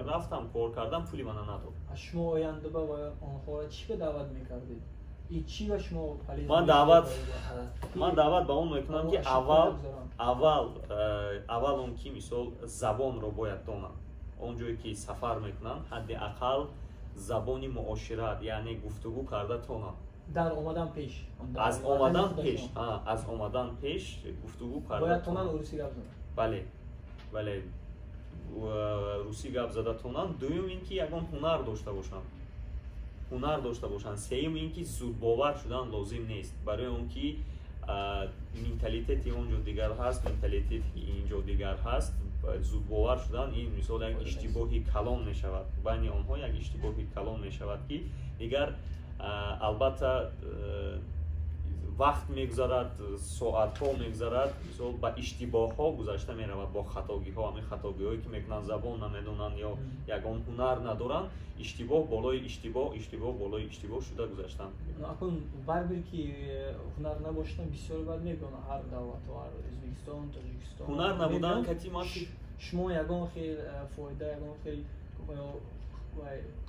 رفتم کار کردم پولی من نداد. شما آینده با آنها را چی به دعوت میکردید؟ این چی و شما من دعوت به اون میکنم که اول اون کی مثال زبان رو باید دونم. اونجایی که سفر میکنم حداقل زبانی معاشرت یعنی گفتگو کرده تونم. در اومدن پیش. از اومدن پیش گفتگو کرده باید تونن روسی گپ زدن. بله روسی گپ زده تونن. دوم اینکه یگان هنر داشته باشن. سوم اینکه زود باور شدن لازم نیست. برای اون که منتالیتی اونجا دیگر هست، منتالیتی اینجا دیگر هست. زود باور شدن این مثلا یک اشتباهی کلان می شود. بین آنها یک اشتباهی کلان می شود که دیگر البته وقت میگذارد، ساعت ها میگذارد، مثلا با اشتباه ها گذشته می رود، با خطاگی ها، همین خطاگی هایی که میکنن زبان نمیدونن یا یگان هنر ندارن، اشتباه بالای اشتباه شده گذشتن. اکنون بربر که هنر نباشتن بسیار بد میکنه هر دعوت و هر ازبکستان، تاجیکستان. هنر نبودن کتی ما شما یگان خیلی فایده یگان خیلی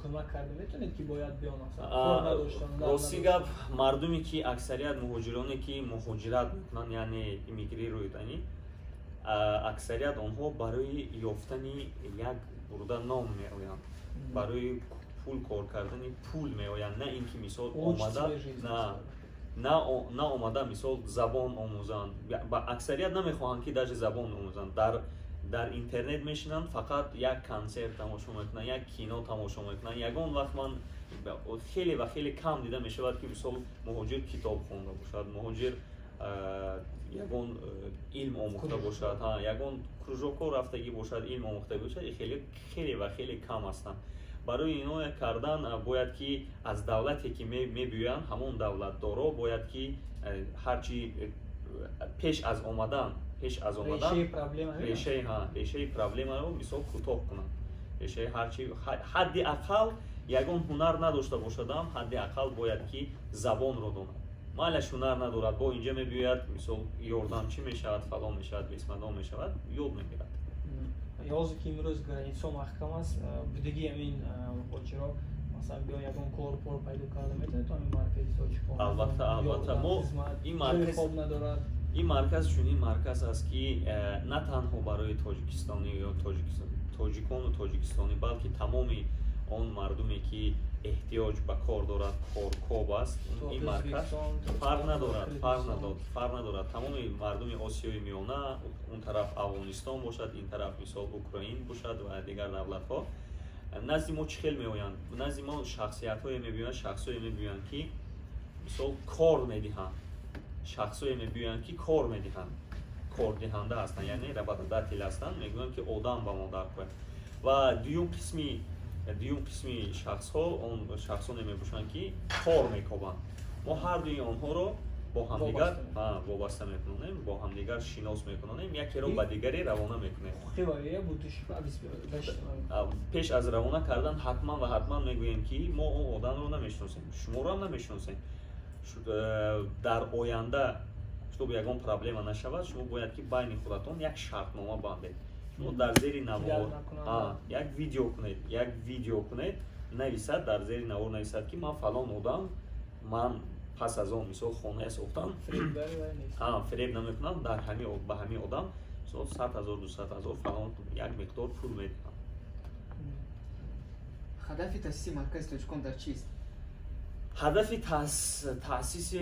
کمک کرده میتونید که باید بیان اصلا راستی گپ مردمی که اکثریت مهاجرانی که مهاجرت میکنن یعنی ایمیگری روی دانی اکثریت آنها برای یافتن یک برده نام میآیند، برای پول کار کردن پول میآیند، نه اینکه مثال آمده نه آمده مثال زبان آموزند. اکثریت نمیخواهند که در زبان آموزند. در اینترنت میشینن فقط یک کنسرت تماشا میکنن، یک کینو تماشا میکنن. یگان وقت من خیلی کم دیده میشود که مثلا مهاجر کتاب خونده باشد، مهاجر یگان علم آموخته باشد، یگان کروژوکو رفتگی باشد، علم آموخته باشد. خیلی کم هستند. برای اینا کردن باید که از دولتی که میبیان همون دولت دارا باید که هرچی پیش از آمدن ریشه پرابلم رو مثال کوتاه کنم. ریشه هرچی حدی اقل یگان هنر نداشته باشدم، حدی اقل باید که زبان رو دونم. مالش هنر ندارد با اینجا میبیاید مثال یاردم چی میشود، فلان میشود، بسمدا میشود، یاد میگیرد. یازی که امروز گرانیتسا محکم است بودگی همین مهاجرا مثلا بیا یگان کار پیدا کرده میتونه تو همین مرکزی تا چیکار البته ما این مرکز خوب ندارد. این مرکز چنین مرکز است که نه تنها برای تاجیکستانی یا تاجیکان و تاجیکستانی بلکه تمامی آن مردمی که احتیاج به کار دارد، کارکوب است، این مرکز فرق ندارد. تمامی مردم آسیای میانه، اون طرف افغانستان باشد، این طرف مثال اوکراین باشد و دیگر دولت ها نزد ما چخیل میآیند. نزد ما شخصیت های میبینند، شخصایی میبینند که مثال کار میدهند، شخصایی میبینند که کار میدهند، کار دهنده هستند، یعنی رباطدار هستند، میگویند که آدم با ما در کار. و دیوم قسمی شخص ها اون شخصانی میباشند که کار میکنند. ما هر دوی آنها رو با هم دیگر وابسته میکنیم، با هم دیگر شناس میکنیم، یکی رو به دیگری روانه میکنیم. پیش از روانه کردن حتما میگوییم که ما اون آدم رو نمیشناسیم، شما رو هم نمیشناسیم. در آینده شما یگان پرابلم نشود، شما باید که بین خودتون یک شرطنامه بندید. شما در زیر نوار یک ویدیو کنید، نویسد در زیر نوار نویسد که من فلان آدم، من پس از اون مثال خانه ساختم، فریب نمیکنم، در به همین آدم 100,000 200,000 فلان یک مقدار پول میدم. هدف تأسیس مرکز تاجیکان در چیست؟ هدف تأسیس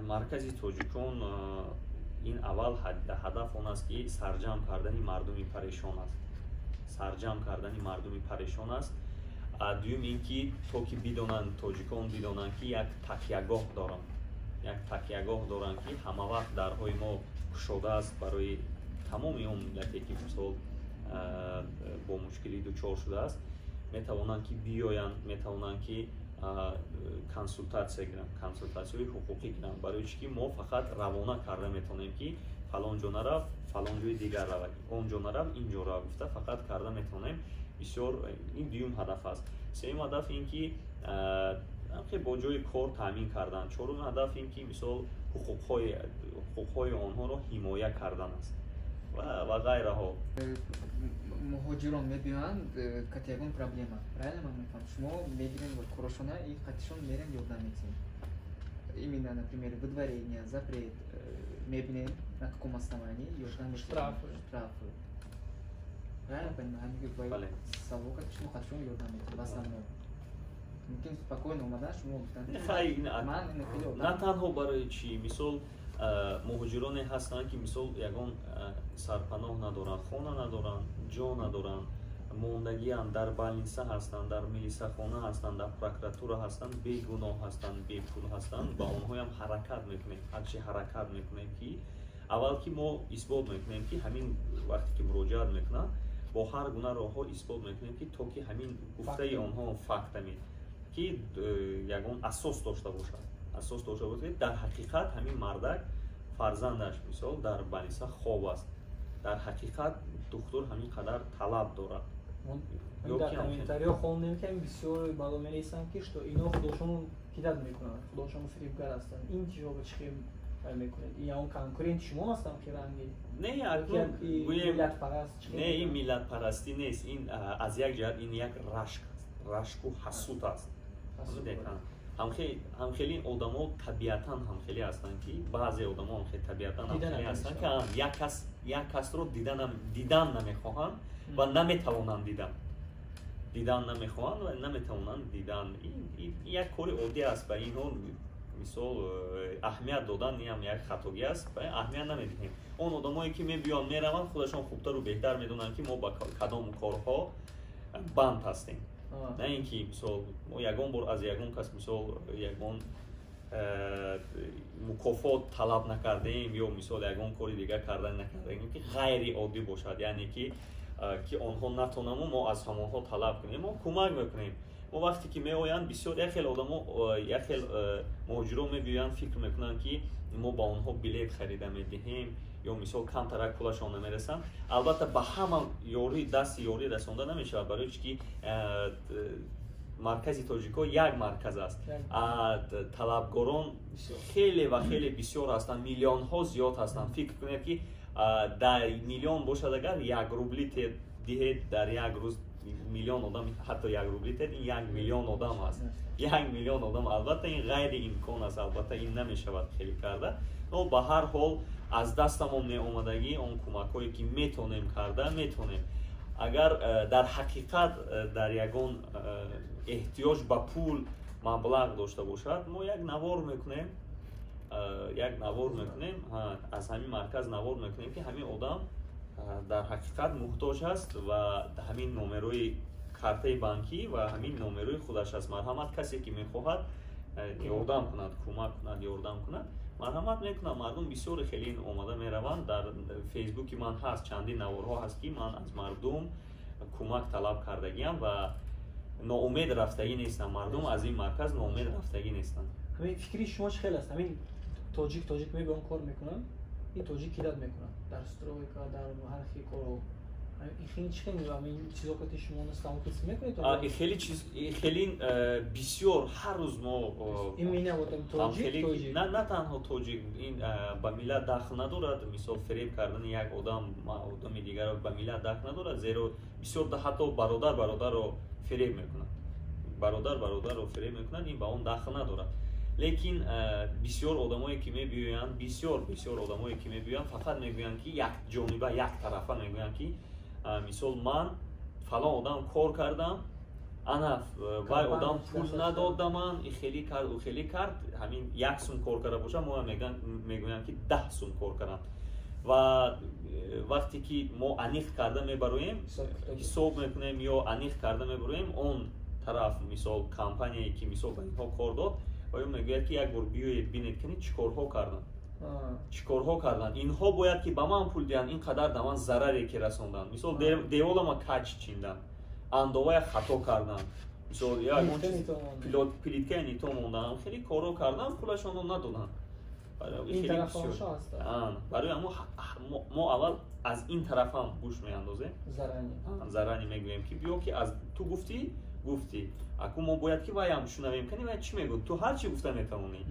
مرکز تاجیکان این اول هدف اون است که سرجم کردن مردمی پریشان است. دوم اینکه تا که بدانند تاجیکان بدانند که یک تکیهگاه دارند که همه وقت درهای ما گشوده است برای تمامی اون ملتی که مثلا با مشکلی دچار شده است، میتوانند که بیایند، میتوانند که کنسولتاسیون حقوقی گیرند. برای چی ما فقط روانه کرده میتونیم که فلان جا نرفت، فلان جای دیگر رفت، اونجا نرفت، اینجا رفت، فقط کرده میتونیم. بسیار این دوم هدف است. سوم هدف این که با جای کار تامین کردن. چهارم هدف این که مثلا حقوقهای آنها را حمایت کردن است و غیره ها. муҳоҷирон мебиёянд кати ягон проблема. Правильно ман мефаҳмам? Шумо мегирем ва кӯрошона и катишон мерем ёрдам метиҳем. Именно, например, выдворение, запрет, мебинем на каком основании ёрдам метиҳем. Штрафы. Правильно понимаю? Ҳамин савол кати шумо катишон ёрдам метиҳем. В основном. Мумкин спокойно омадан шумо гуфтанд. Ман хеле на танҳо барои чӣ мисол муҳоҷироне ҳастанд ки мисол ягон сарпаноҳ надоранд, хона надоранд, ҷо надоранд, мондагианд, дар балниса ҳастанд, дар милисахона ҳастанд, дар прокуратура ҳастанд, бегуноҳ ҳастанд, бепул ҳастанд, ба онҳоям ҳаракат мекунем. ҳарчи ҳаракат мекунем ки аввал ки мо исбот мекунем ки ҳамин вақте ки муроҷиат мекунад бо ҳар гуна роҳҳо исбот мекунем ки то ки ҳамин гуфтаи онҳо фактами ки ягон асос дошта бошад. асос дошта бошад дар ҳақиқат ҳамин мардак фарзандаш мисол дар балниса хоб аст. дар ҳақиқат духтур ҳамин қадар талаб дорад. Дар комментариҳо хондем ки бисёр бало менависанд ки што ино худошонро кидат мекунанд, худошонро фирибгар ҳастанд. ин чиро ба чӣ хел мекунед? ин он конкуренти шумо ҳастанд ки ранги? Не, не, ин миллатпарастӣ нест. Ин аз як ҷиҳат ин як рашк аст. рашку ҳасуд аст. ҳамхели одамо табиатан ҳамхели ҳастанд ки баъзе одамо ҳамхели табиатан ҳамхели ҳастанд ки як касро дидан намехоҳанд ва наметавонанд дидан намехоҳанд ва наметавонанд дидан. ин як кори оддӣ аст. ба инҳо мисол аҳамият додан ям як хатогӣ аст. аҳамият намедиҳем. он одамое ки мебиёнд мераванд худашон хубтару беҳтар медонанд ки мо ба кадом корҳо банд ҳастем. на ин ки мисол мо ягон бор аз ягон кас мисол ягон мукофот талаб накардем ё мисол ягон кори дигар карда накардем ки ғайриоддӣ бошад, яъне ки онҳо натонаму мо аз ҳамонҳо талаб кунем, мо кӯмак мекунем. мо вақте ки меоянд бисёр як хел одамо як хел муҳоҷирон мебиёянд фикр мекунанд ки мо ба онҳо билет харида медиҳем ё мисол камтарак пулашон намерасанд. албатта ба ҳама ёрӣ дасти ёрӣ расонда намешавад, барои чӣ ки маркази тоҷико як марказ аст. талабгорон хеле ва хеле бисёр ҳастанд, миллионҳо зиёд ҳастанд. фикр кунед ки дар миллион бошад агар 1 рубли диҳед дар як рӯз миллион одам, ҳатто 1 рубли диҳед, ин 1 миллион одам аст. 1 миллион одам, албатта ин ғайри имкон аст, албатта ин намешавад хеле карда. но ба ҳар ҳол аз дастамон меомадагӣ он кӯмакҳое ки метонем карда метонем. агар дар ҳақиқат дар ягон эҳтиёҷ ба пул маблағ дошта бошад, мо як навор мекунем, аз ҳамин марказ навор мекунем ки ҳамин одам дар ҳақиқат муҳтоҷ аст ва ҳамин номерои картаи банкӣ ва ҳамин номерои худаш аст. марҳамат касе ки мехоҳад ёрдам кунад, кӯмак кунад, ёрдам кунад, марҳамат мекунад. мардум бисёре хеле омада мераванд. дар фейсбуки ман ҳаст чандин наворҳо ҳаст ки ман аз мардум кӯмак талаб кардагиам ва ноумед рафтагӣ нестам. мардум аз ин марказ ноумед рафтагӣ нестанд. ҳамин фикри шумо чӣ хел аст? ҳамин тоҷик мебиён кор мекунанд, ин тоҷик кидат мекунанд дар стройка, дар ҳар хел коро. ин чӣ хел ҳамин чизо ки шумо стамокис мекунед? хеле бисёр ҳар рӯз мо на танҳо тоҷик ин ба миллат дахл надорад. мисол фиреб кардани як одами дигарро ба миллат дахл надорад, зеро бисёр ҳатто бародарро фиреб мекунад. бародарро фиреб мекунад, ин ба он дахл надорад. лекин бисёр одамое ки мебиёянд, бисёр одамое ки мебиёянд фақат мегӯянд ки як ҷониба, як тарафа мегӯянд ки мисол ман фалон одам кор кардам, ана вай одам пул надод да ман, хеле кард, ҳамин 1 сум кор карда боша, мо мегӯянд ки 10 сум кор кардам. ва вақте ки мо аниқ карда мебароем, ҳисоб мекунем ё аниқ карда мебароем, он тараф мисол компанияе ки мисол ба инҳо кор дод, оё мегӯяд ки як бор биёед бинед ки чикорҳо кардан. инҳо бояд ки ба ман пул диҳанд, ин қадар да ман зараре ки расонданд. мисол деволама кач чиндан, андовая хато кардан, мисол плиткаи нито мондан, хеле коро кардан, пулашонро надоданд. барои мо аввал аз ин тарафам гӯш меандозем, зарани мегӯем ки биё ки аз ту гуфтӣ гуфтӣ аку мо бояд ки вайам шунавем канӣ вай чӣ мегӯ ту ҳар чӣ гуфта метавонӣ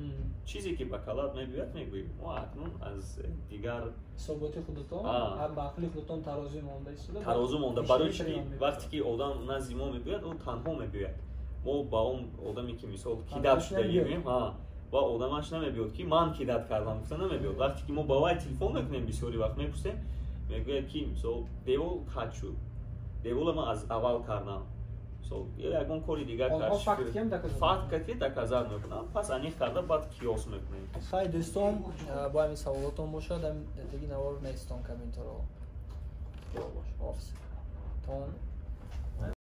чизе ки ба калат мегӯяд мегӯӣ мо акнун аз дигар ҳисоботи худатон ба ақли худатон тарозу монда истода тарозу монда барои чӣ ки вақте ки одам назди мо мегӯяд ӯ танҳо мегӯяд мо ба он одаме ки мисол кидат шуда мегӯем ва одамаш намебиёд ки ман кидат кардам гуфта намебиёд вақте ки мо ба вай телефон мекунем бисёри вақт мепурсем мегӯяд ки мисол девол қат шуд девола ман аз аввал кардам мисол ягон кори дигар факт ки доказат мекунам пас аниқ карда баъд қиёс мекунем хай дӯстон бо ҳамин саволотон бошад ҳам деги навор нестон комментаро тон